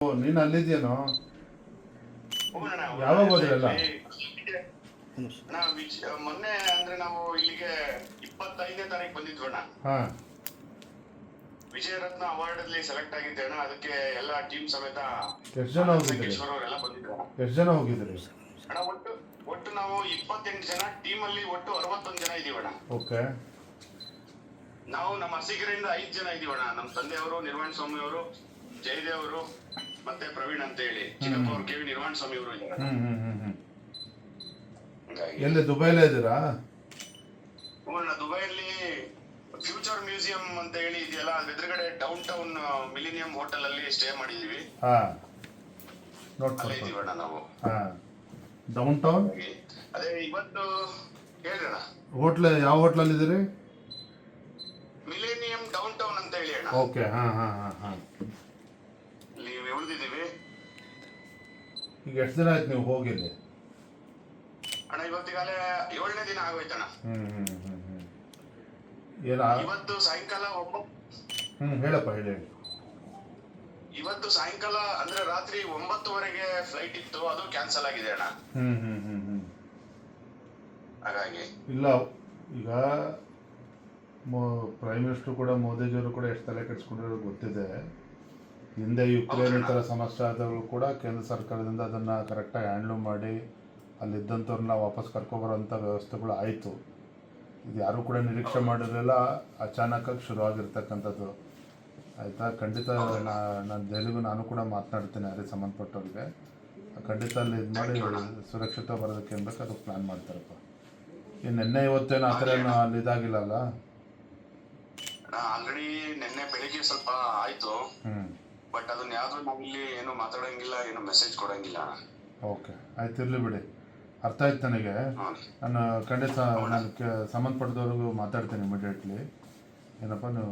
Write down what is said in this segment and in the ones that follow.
ನೀನು ಅಲ್ಲಿದ್ಯೇನೋ? ಹೋಗೋಣ ಯಾವಾಗ ಹೋದ್ರಲ್ಲ? ಮೊನ್ನೆ ಅಂದ್ರೆ ನಾವು ಇಲ್ಲಿಗೆ 25ನೇ ತಾರೀಕು ಬಂದಿದ್ವಣ್ಣ. ಹಾ, ವಿಜಯರತ್ನ ಅವಾರ್ಡ್ ಅಲ್ಲಿ ಸೆಲೆಕ್ಟ್ ಆಗಿದ್ದೆ ಅಣ್ಣ. ಅದಕ್ಕೆ ಎಲ್ಲ ಟೀಮ್ ಸಮೇತ ಎಷ್ಟು ಜನ ಹೋಗಿದ್ರಿ? ಸಂಕೇಶ್ವರ ಅವರೆಲ್ಲ ಬಂದಿದ್ರು. ಎಷ್ಟು ಜನ ಹೋಗಿದ್ರಿ? ಅಣ್ಣ ಒಟ್ಟು ನಾವು 28 ಜನ, ಟೀಮ್ ಅಲ್ಲಿ ಒಟ್ಟು 61 ಜನ ಇದೀವಣ್ಣ. ಓಕೆ. ನಾವು ನಮ್ಮ ಅರಸೀಕೆರೆಯಿಂದ 5 ಜನ ಇದೀವಣ್ಣ. ನಮ್ಮ ತಂದೆಯವರು ನಿರ್ವಾಣ ಸ್ವಾಮಿ ಅವರು, ಜಯದೇವ್ ಅವರು, ಮತ್ತೆ ಪ್ರವೀಣ್ ಅಂತ ಹೇಳಿ ಚಿಕ್ಕಪ್ಪ ಅವರು, ಕೆ ವಿ ನಿರ್ವಾಣ ಸ್ವಾಮಿ ಅವರು ಇದ್ದಾರೆ. ಎಲ್ಲಿ ದುಬೈಲೇ ಇದ್ದೀರಾ? ದುಬೈಯಲ್ಲಿ ಫ್ಯೂಚರ್ ಮ್ಯೂಸಿಯಂ ಅಂತ ಹೇಳಿ ಇದೆಯಲ್ಲ, ಅದ್ರ ಎದುರುಗಡೆ ಡೌನ್ ಟೌನ್ ಮಿಲಿನಿಯಂ ಹೋಟೆಲ್ ಅಲ್ಲಿ ಸ್ಟೇ ಮಾಡಿದೀವಿ. ಹಾ, ಅಲ್ಲೇ ಇದೀವಣ್ಣ ನಾವು. ಹಾ, ಡೌನ್ ಟೌನ್. ಅದೇ ಇವತ್ತು ಹೇಳ್ರಣ. ಹೋಟ್ಲ್ ಯಾವ ಹೋಟ್ಲಲ್ಲಿ ಇದ್ದೀರಿ? ಮಿಲೇನಿಯಂ ಡೌನ್ ಟೌನ್ ಅಂತ ಹೇಳಿ ಅಣ್ಣ. ಓಕೆ. ಹಾ ಹಾ ಹಾ ಹಾ. ಇಲ್ಲಿ ಉಳಿದಿದ್ದೀವಿ. ಈಗ ಎಷ್ಟು ದಿನ ಆಯ್ತು ನೀವು ಹೋಗಿಲ್ಲಿ? ಅಣ್ಣ ಇವತ್ತಿಗಾಲೇ 7ನೇ ದಿನ ಆಗೋಯ್ತಣ್ಣ. ಇವತ್ತು ಸಾಯಂಕಾಲ ಹೇಳಪ್ಪ, ಹೇಳಿ. ಇವತ್ತು ಸಾಯಂಕಾಲ ಅಂದ್ರೆ ರಾತ್ರಿ 9:30ಗೆ ಫ್ಲೈಟ್ ಇತ್ತು, ಅದು ಕ್ಯಾನ್ಸಲ್ ಆಗಿದೆ ಅಣ್ಣ. ಹಾಗಾಗಿ ಇಲ್ಲ, ಈಗ ಪ್ರೈಮ್ ಮಿನಿಸ್ಟರ್ ಕೂಡ, ಮೋದಿಜಿಯವರು ಕೂಡ ಎಷ್ಟು ತಲೆ ಕೆಡಿಸ್ಕೊಂಡಿರೋದು ಗೊತ್ತಿದೆ. ಹಿಂದೆ ಯುಕ್ರೇನ್ ಈ ಥರ ಸಮಸ್ಯೆ ಆದವರು ಕೂಡ ಕೇಂದ್ರ ಸರ್ಕಾರದಿಂದ ಅದನ್ನು ಕರೆಕ್ಟಾಗಿ ಹ್ಯಾಂಡ್ಲ್ ಮಾಡಿ ಅಲ್ಲಿದ್ದಂಥವ್ರನ್ನ ವಾಪಸ್ ಕರ್ಕೊಬರೋಂಥ ವ್ಯವಸ್ಥೆಗಳು ಆಯಿತು. ಇದು ಯಾರೂ ಕೂಡ ನಿರೀಕ್ಷೆ ಮಾಡಿರಲಿಲ್ಲ, ಅಚಾನಕ್ಕಾಗಿ ಶುರುವಾಗಿರ್ತಕ್ಕಂಥದ್ದು. ಆಯಿತಾ? ಖಂಡಿತ ನಾನು ದೆಹಲಿಗೂ ನಾನು ಕೂಡ ಮಾತನಾಡ್ತೇನೆ ಯಾರಿಗೆ ಸಂಬಂಧಪಟ್ಟವ್ರಿಗೆ. ಖಂಡಿತ ಅಲ್ಲಿ ಇದು ಮಾಡಿ ಸುರಕ್ಷಿತ ಬರೋದಕ್ಕೆ ಏನು ಬೇಕು ಅದಕ್ಕೆ ಪ್ಲ್ಯಾನ್ ಮಾಡ್ತಾರಪ್ಪ. ಈ ನಿನ್ನೆ ಇವತ್ತೇನು ಆ ಥರ ಏನು ಅಲ್ಲಿ ಇದಾಗಿಲ್ಲಲ್ಲ? ಆಲ್ರೆಡಿ ನಿನ್ನೆ ಬೆಳಿಗ್ಗೆ ಸ್ವಲ್ಪ ಆಯ್ತು, ಬಟ್ ಅದನ್ನ ಯಾವ್ದು ನಾವಿಲ್ಲಿ ಏನು ಮಾತಾಡಂಗಿಲ್ಲ, ಏನು ಮೆಸೇಜ್ ಕೊಡಂಗಿಲ್ಲ. ಓಕೆ, ಆಯ್ತು, ಇರಲಿ ಬಿಡಿ. ಅರ್ಥ ಆಯ್ತು ನನಗೆ. ನಾನು ಖಂಡಿತ ನಾನು ಸಂಬಂಧಪಟ್ಟದವ್ರಿಗೂ ಮಾತಾಡ್ತೀನಿ ಇಮಿಡಿಯೇಟ್ಲಿ. ಏನಪ್ಪ, ನೀವು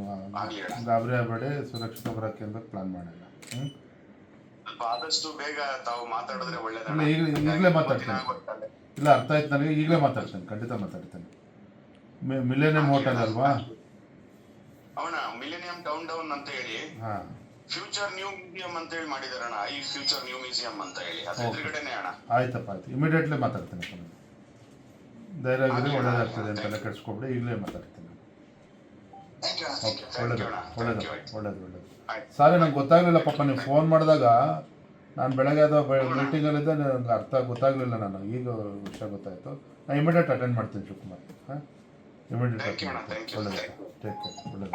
ಗಾಬರಿ ಆಗಬೇಡಿ, ಸುರಕ್ಷಿತ ಬರೋಕ್ಕೆ ಅಂತ ಪ್ಲಾನ್ ಮಾಡಿಲ್ಲ. ಆದಷ್ಟು ಬೇಗ ತಾವು ಮಾತಾಡಿದ್ರೆ ಒಳ್ಳೇದು. ಈಗಲೇ ಮಾತಾಡ್ತೀನಿ. ಇಲ್ಲ, ಅರ್ಥ ಆಯ್ತು ನನಗೆ, ಈಗಲೇ ಮಾತಾಡ್ತೀನಿ, ಖಂಡಿತ ಮಾತಾಡ್ತೀನಿ. ಮಿಲೇನಿಯಂ ಹೋಟೆಲ್ ಅಲ್ವಾ? ಅವನ ಮಿಲೇನಿಯಂ ಡೌನ್ ಟೌನ್ ಅಂತ ಹೇಳಿ ಫ್ಯೂಚರ್ ನ್ಯೂ ಮ್ಯೂಸಿಯಂ ಅಂತ ಹೇಳಿ ಮಾಡಿದಾರಣ್ಣ. ಈ ಫ್ಯೂಚರ್ ನ್ಯೂ ಮ್ಯೂಸಿಯಂ ಅಂತ ಹೇಳಿ ಅದ್ರ ಎದುರುಗಡೆನೆ ಅಣ್ಣ. ಆಯ್ತಪ್ಪ, ಆಯ್ತು, ಇಮಿಡಿಯೇಟ್ಲಿ ಮಾತಾಡ್ತೀನಿ. ಧೈರ್ಯಗಿರಿ, ಒಳ್ಳೇದಾಗ್ತದೆ ಅಂತೆಲ್ಲ ಕೆಡ್ಸ್ಕೊಬಿಡಿ. ಈಗಲೇ ಮಾತಾಡ್ತೀನಿ. ಒಳ್ಳೇದು. ಸಾರಿ, ನಂಗೆ ಗೊತ್ತಾಗಲಿಲ್ಲ ಪಾಪ, ನೀವು ಫೋನ್ ಮಾಡಿದಾಗ ನಾನು ಬೆಳಗ್ಗೆ ಅದು ಮೀಟಿಂಗಲ್ಲಿದ್ದೆ, ನನಗೆ ಅರ್ಥ ಗೊತ್ತಾಗಲಿಲ್ಲ. ನಾನು ಈಗ ವಿಷಯ ಗೊತ್ತಾಯಿತು. ನಾನು ಇಮಿಡಿಯೇಟ್ ಅಟೆಂಡ್ ಮಾಡ್ತೀನಿ ಶಿವಕುಮಾರ್. ಹಾಂ, ಇಮಿಡಿಯೇಟ್ ಅಟೆಂಡ್ ಮಾಡ್ತೀನಿ. ಒಳ್ಳೇದು, ಟೇಕ್ ಕೇರ್. ಒಳ್ಳೇದು.